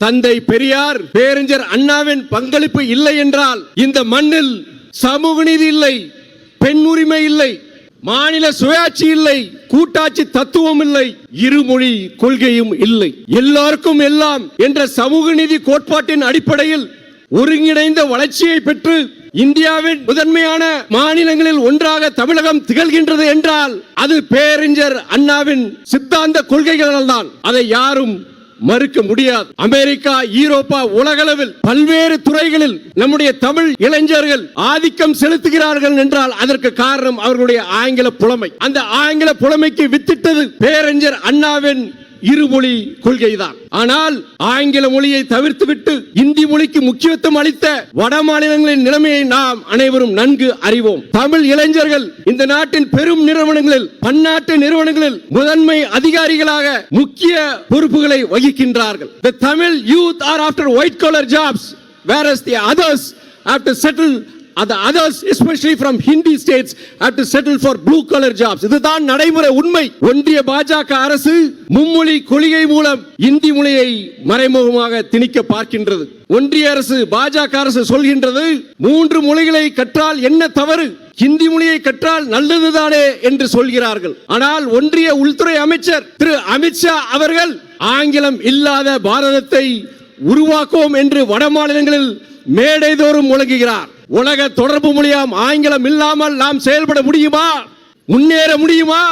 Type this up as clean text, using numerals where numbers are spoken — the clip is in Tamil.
தந்தை பெரியார், பேரறிஞர் அண்ணாவின் பங்களிப்பு இல்லை என்றால் இந்த மண்ணில் சமூக நீதி இல்லை, பெண் உரிமை இல்லை, மாநில சுயாட்சி இல்லை, கூட்டாட்சி தத்துவம் இல்லை, இருமொழி கொள்கையும் இல்லை. எல்லாருக்கும் எல்லாம் என்ற சமூக நீதி கோட்பாட்டின் அடிப்படையில் ஒருங்கிணைந்த வளர்ச்சியை பெற்று இந்தியாவின் முதன்மையான மாநிலங்களில் ஒன்றாக தமிழகம் திகழ்கின்றது என்றால் அது பேரறிஞர் அண்ணாவின் சித்தாந்த கொள்கைகளால் தான். அதை யாரும் மறுக்க முடியாது. அமெரிக்கா, ஈரோப்பா, உலகளவில் பல்வேறு துறைகளில் நம்முடைய தமிழ் இளைஞர்கள் ஆதிக்கம் செலுத்துகிறார்கள் என்றால் அதற்கு காரணம் அவர்களுடைய ஆங்கில புலமை. அந்த ஆங்கில புலமைக்கு வித்திட்டது பேரறிஞர் அண்ணாவின் இருமொழி கொள்கைதான். ஆனால் ஆங்கில மொழியை தவிர்த்துவிட்டு இந்தி மொழிக்கு முக்கியத்துவம் அளித்த வட மாநிலங்களின் நிலைமையை நாம் அனைவரும் நன்கு அறிவோம். தமிழ் இளைஞர்கள் இந்த நாட்டின் பெரும் நிறுவனங்களில், பன்னாட்டு நிறுவனங்களில் முதன்மை அதிகாரிகளாக முக்கிய பொறுப்புகளை வகிக்கின்றார்கள். The Tamil youth are after white collar jobs, whereas the others have to settle. The others, especially from Hindi states, have to settle for blue collar jobs. இதுதான் நடைமுறை உண்மை. ஒன்றிய பாஜக அரசு மும்மொழி கொள்கை மூலம் இந்தி மொழியை மறைமுகமாக திணிக்க பார்க்கின்றது. ஒன்றிய அரசு, பாஜக அரசு சொல்கின்றது 3 மொழிகளை கற்றால் என்ன தவறு, ஹிந்தி மொழியை கற்றால் நல்லதுதானே என்று சொல்கிறார்கள். ஆனால் ஒன்றிய உள்துறை அமைச்சர் திரு அமித்ஷா அவர்கள் ஆங்கிலம் இல்லாத பாரதத்தை உருவாக்குவோம் என்று வட மாநிலங்களில் மேடைதோறும் முழங்குகிறார். உலக தொடர்பு மொழியாம் ஆங்கிலம் இல்லாமல் நாம் செயல்பட முடியுமா? முன்னேற முடியுமா?